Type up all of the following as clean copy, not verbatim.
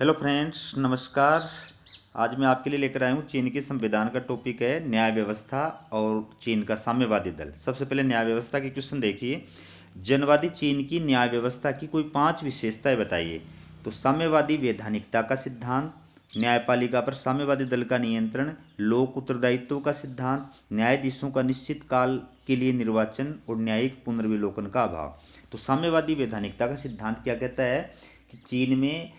Hello friends, नमस्कार। आज मैं आपके लिए लेकर आया हूँ चीन के संविधान का टॉपिक है न्याय व्यवस्था और चीन का साम्यवादी दल। सबसे पहले न्याय व्यवस्था के क्वेश्चन देखिए। जनवादी चीन की न्याय व्यवस्था की कोई 5 विशेषताएं बताइए। तो साम्यवादी वैधानिकता का सिद्धांत, न्यायपालिका पर साम्यवादी दल का नियंत्रण, लोक उत्तरदायित्व का सिद्धांत, न्यायाधीशों का निश्चित काल के लिए निर्वाचन और न्यायिक पुनर्विलोकन का अभाव। तो साम्यवादी वैधानिकता का सिद्धांत क्या कहता है कि चीन में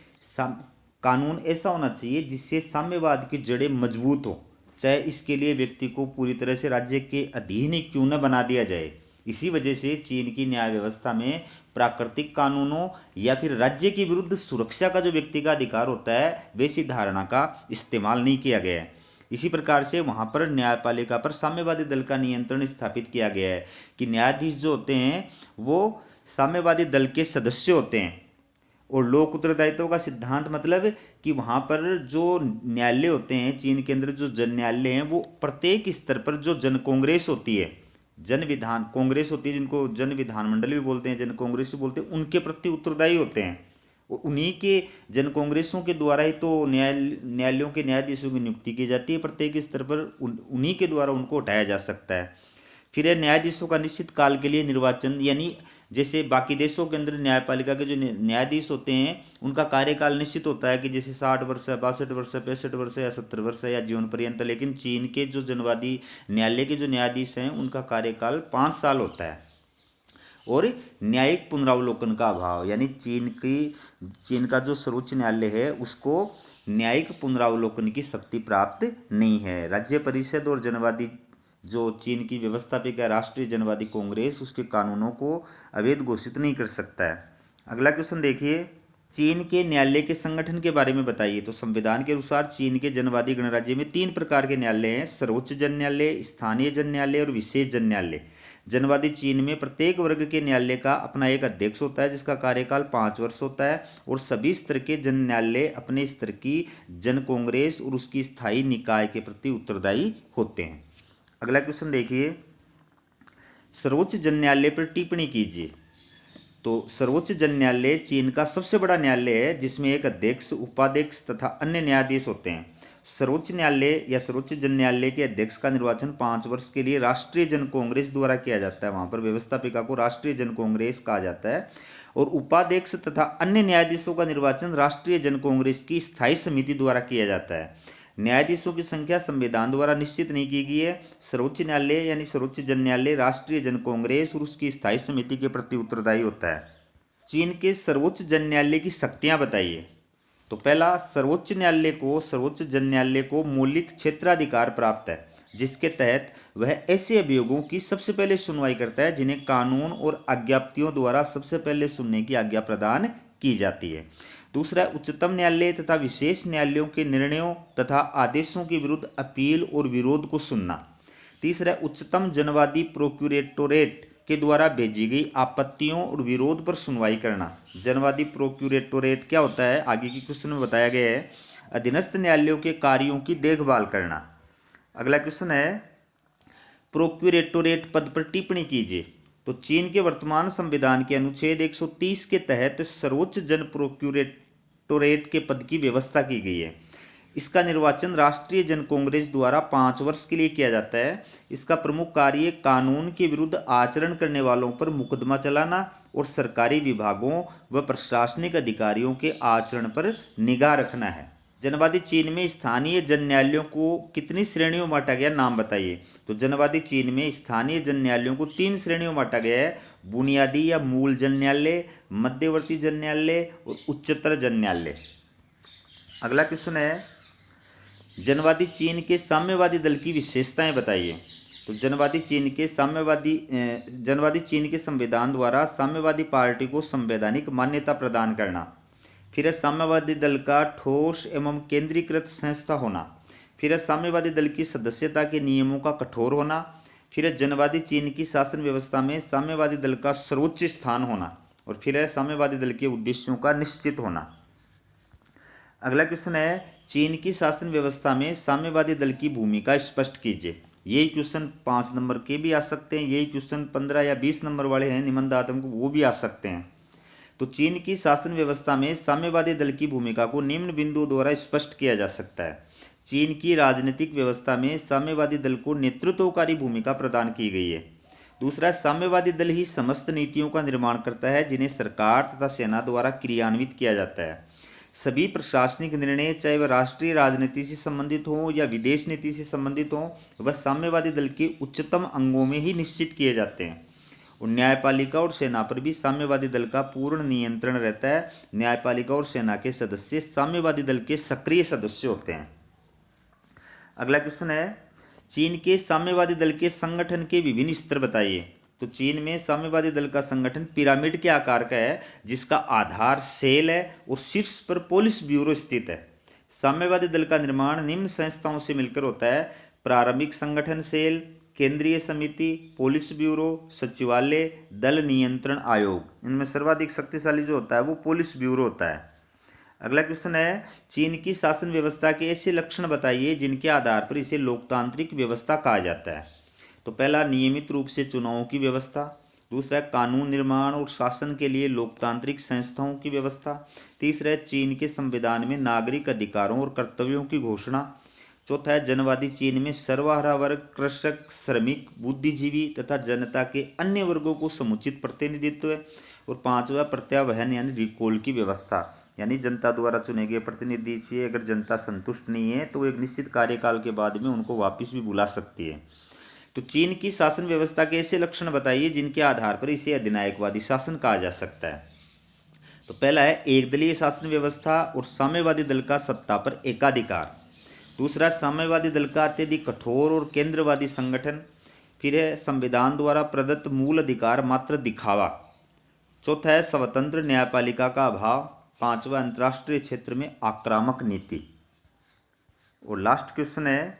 कानून ऐसा होना चाहिए जिससे साम्यवाद की जड़ें मजबूत हो, चाहे इसके लिए व्यक्ति को पूरी तरह से राज्य के अधीन ही क्यों न बना दिया जाए। इसी वजह से चीन की न्याय व्यवस्था में प्राकृतिक कानूनों या फिर राज्य के विरुद्ध सुरक्षा का जो व्यक्ति का अधिकार होता है वैसी धारणा का इस्तेमाल नहीं किया गया है। इसी प्रकार से वहाँ पर न्यायपालिका पर साम्यवादी दल का नियंत्रण स्थापित किया गया है कि न्यायाधीश जो होते हैं वो साम्यवादी दल के सदस्य होते हैं। और लोक उत्तरदायित्व का सिद्धांत मतलब कि वहाँ पर जो न्यायालय होते हैं, चीन के अंदर जो जन न्यायालय हैं, वो प्रत्येक स्तर पर जो जन कांग्रेस होती है, जन विधान कांग्रेस होती है, जिनको जन विधानमंडल भी बोलते हैं, जन कांग्रेस भी बोलते हैं, उनके प्रति उत्तरदायी होते हैं। और उन्हीं के जन कांग्रेसों के द्वारा ही तो न्यायालयों के न्यायाधीशों की नियुक्ति की जाती है। प्रत्येक स्तर पर उन्हीं के द्वारा उनको उठाया जा सकता है। फिर है न्यायाधीशों का निश्चित काल के लिए निर्वाचन, यानी जैसे बाकी देशों के अंदर न्यायपालिका के जो न्यायाधीश होते हैं उनका कार्यकाल निश्चित होता है कि जैसे 60 वर्ष है, 62 वर्ष है, 65 वर्ष है या 70 वर्ष है या जीवन पर्यंत। लेकिन चीन के जो जनवादी न्यायालय के जो न्यायाधीश हैं उनका कार्यकाल 5 साल होता है। और न्यायिक पुनरावलोकन का अभाव, यानी चीन का जो सर्वोच्च न्यायालय है उसको न्यायिक पुनरावलोकन की शक्ति प्राप्त नहीं है। राज्य परिषद और जनवादी जो चीन की व्यवस्थापिका राष्ट्रीय जनवादी कांग्रेस उसके कानूनों को अवैध घोषित नहीं कर सकता है। अगला क्वेश्चन देखिए, चीन के न्यायालय के संगठन के बारे में बताइए। तो संविधान के अनुसार चीन के जनवादी गणराज्य में 3 प्रकार के न्यायालय हैं: सर्वोच्च जन न्यायालय, स्थानीय जन न्यायालय और विशेष जन न्यायालय। जनवादी चीन में प्रत्येक वर्ग के न्यायालय का अपना एक अध्यक्ष होता है जिसका कार्यकाल 5 वर्ष होता है। और सभी स्तर के जन न्यायालय अपने स्तर की जन कांग्रेस और उसकी स्थायी निकाय के प्रति उत्तरदायी होते हैं। अगला क्वेश्चन देखिए, सर्वोच्च जन न्यायालय पर टिप्पणी कीजिए। तो सर्वोच्च जन न्यायालय चीन का सबसे बड़ा न्यायालय है जिसमें एक अध्यक्ष, उपाध्यक्ष तथा अन्य न्यायाधीश होते हैं। सर्वोच्च न्यायालय या सर्वोच्च जन न्यायालय के अध्यक्ष का निर्वाचन 5 वर्ष के लिए राष्ट्रीय जन कांग्रेस द्वारा किया जाता है। वहां पर व्यवस्थापिका को राष्ट्रीय जन कांग्रेस कहा जाता है। और उपाध्यक्ष तथा अन्य न्यायाधीशों का निर्वाचन राष्ट्रीय जन कांग्रेस की स्थायी समिति द्वारा किया जाता है। न्यायाधीशों की संख्या संविधान द्वारा निश्चित नहीं की गई है। सर्वोच्च न्यायालय यानी सर्वोच्च जन न्यायालय राष्ट्रीय जन कांग्रेस और उसकी स्थायी समिति के प्रति उत्तरदायी होता है। चीन के सर्वोच्च जन न्यायालय की शक्तियां बताइए। तो पहला, सर्वोच्च जन न्यायालय को मौलिक क्षेत्राधिकार प्राप्त है जिसके तहत वह ऐसे अभियोगों की सबसे पहले सुनवाई करता है जिन्हें कानून और आज्ञाप्तियों द्वारा सबसे पहले सुनने की आज्ञा प्रदान की जाती है। दूसरा, उच्चतम न्यायालय तथा विशेष न्यायालयों के निर्णयों तथा आदेशों के विरुद्ध अपील और विरोध को सुनना। तीसरा, उच्चतम जनवादी प्रोक्यूरेटोरेट के द्वारा भेजी गई आपत्तियों और विरोध पर सुनवाई करना। जनवादी प्रोक्यूरेटोरेट क्या होता है, आगे की क्वेश्चन में बताया गया है। अधीनस्थ न्यायालयों के कार्यों की देखभाल करना। अगला क्वेश्चन है, प्रोक्यूरेटोरेट पद पर टिप्पणी कीजिए। तो चीन के वर्तमान संविधान के अनुच्छेद 130 के तहत सर्वोच्च जन प्रोक्यूरेटोरेट के पद की व्यवस्था की गई है। इसका निर्वाचन राष्ट्रीय जन कांग्रेस द्वारा 5 वर्ष के लिए किया जाता है। इसका प्रमुख कार्य कानून के विरुद्ध आचरण करने वालों पर मुकदमा चलाना और सरकारी विभागों व प्रशासनिक अधिकारियों के आचरण पर निगाह रखना है। जनवादी चीन में स्थानीय जन न्यायालयों को कितनी श्रेणियों में बांटा गया, नाम बताइए। तो जनवादी चीन में स्थानीय जन न्यायालयों को 3 श्रेणियों में बांटा गया है: बुनियादी या मूल जन न्यायालय, मध्यवर्ती जन न्यायालय और उच्चतर जन न्यायालय। अगला क्वेश्चन है, जनवादी चीन के साम्यवादी दल की विशेषताएं बताइए। तो जनवादी चीन के संविधान द्वारा साम्यवादी पार्टी को संवैधानिक मान्यता प्रदान करना। फिर है साम्यवादी दल का ठोस एवं केंद्रीकृत संस्था होना। फिर है साम्यवादी दल की सदस्यता के नियमों का कठोर होना। फिर है जनवादी चीन की शासन व्यवस्था में साम्यवादी दल का सर्वोच्च स्थान होना। और फिर है साम्यवादी दल के उद्देश्यों का निश्चित होना। अगला क्वेश्चन है, चीन की शासन व्यवस्था में साम्यवादी दल की भूमिका स्पष्ट कीजिए। यही क्वेश्चन 5 नंबर के भी आ सकते हैं, यही क्वेश्चन 15 या 20 नंबर वाले हैं निबंधात्मक, वो भी आ सकते हैं। तो चीन की शासन व्यवस्था में साम्यवादी दल की भूमिका को निम्न बिंदुओं द्वारा स्पष्ट किया जा सकता है। चीन की राजनीतिक व्यवस्था में साम्यवादी दल को नेतृत्वकारी भूमिका प्रदान की गई है। दूसरा, साम्यवादी दल ही समस्त नीतियों का निर्माण करता है जिन्हें सरकार तथा सेना द्वारा क्रियान्वित किया जाता है। सभी प्रशासनिक निर्णय, चाहे वह राष्ट्रीय राजनीति से संबंधित हों या विदेश नीति से संबंधित हों, वह साम्यवादी दल के उच्चतम अंगों में ही निश्चित किए जाते हैं। और न्यायपालिका और सेना पर भी साम्यवादी दल का पूर्ण नियंत्रण रहता है। न्यायपालिका और सेना के सदस्य साम्यवादी दल के सक्रिय सदस्य होते हैं। अगला क्वेश्चन है, चीन के साम्यवादी दल के संगठन के विभिन्न स्तर बताइए। तो चीन में साम्यवादी दल का संगठन पिरामिड के आकार का है, जिसका आधार सेल है और शीर्ष पर पुलिस ब्यूरो स्थित है। साम्यवादी दल का निर्माण निम्न संस्थाओं से मिलकर होता है: प्रारंभिक संगठन सेल, केंद्रीय समिति, पुलिस ब्यूरो, सचिवालय, दल नियंत्रण आयोग। इनमें सर्वाधिक शक्तिशाली जो होता है वो पुलिस ब्यूरो होता है। अगला क्वेश्चन है, चीन की शासन व्यवस्था के ऐसे लक्षण बताइए जिनके आधार पर इसे लोकतांत्रिक व्यवस्था कहा जाता है। तो पहला, नियमित रूप से चुनावों की व्यवस्था। दूसरा, कानून निर्माण और शासन के लिए लोकतांत्रिक संस्थाओं की व्यवस्था। तीसरा, चीन के संविधान में नागरिक अधिकारों और कर्तव्यों की घोषणा। चौथा है, जनवादी चीन में सर्वहारा वर्ग, कृषक, श्रमिक, बुद्धिजीवी तथा जनता के अन्य वर्गों को समुचित प्रतिनिधित्व है। और पांचवा, प्रत्यावहन यानी रिकॉल की व्यवस्था, यानी जनता द्वारा चुने गए प्रतिनिधि से अगर जनता संतुष्ट नहीं है तो एक निश्चित कार्यकाल के बाद में उनको वापस भी बुला सकती है। तो चीन की शासन व्यवस्था के ऐसे लक्षण बताइए जिनके आधार पर इसे अधिनायकवादी शासन कहा जा सकता है। तो पहला है, एकदलीय शासन व्यवस्था और साम्यवादी दल का सत्ता पर एकाधिकार। दूसरा, साम्यवादी दल का अत्यधिक कठोर और केंद्रवादी संगठन। फिर है, संविधान द्वारा प्रदत्त मूल अधिकार मात्र दिखावा। चौथा है, स्वतंत्र न्यायपालिका का अभाव। पांचवा, अंतर्राष्ट्रीय क्षेत्र में आक्रामक नीति। और लास्ट क्वेश्चन है,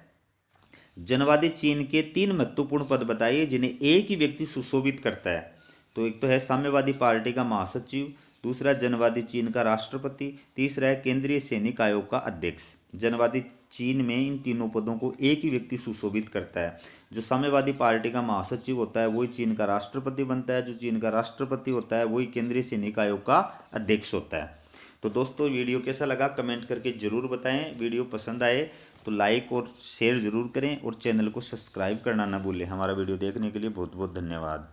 जनवादी चीन के 3 महत्वपूर्ण पद बताइए जिन्हें एक ही व्यक्ति सुशोभित करता है। तो एक तो है साम्यवादी पार्टी का महासचिव, दूसरा जनवादी चीन का राष्ट्रपति, तीसरा है केंद्रीय सैनिक आयोग का अध्यक्ष। जनवादी चीन में इन तीनों पदों को एक ही व्यक्ति सुशोभित करता है। जो साम्यवादी पार्टी का महासचिव होता है वही चीन का राष्ट्रपति बनता है, जो चीन का राष्ट्रपति होता है वही केंद्रीय सैनिक आयोग का अध्यक्ष होता है। तो दोस्तों, वीडियो कैसा लगा कमेंट करके ज़रूर बताएं। वीडियो पसंद आए तो लाइक और शेयर ज़रूर करें और चैनल को सब्सक्राइब करना ना भूलें। हमारा वीडियो देखने के लिए बहुत बहुत धन्यवाद।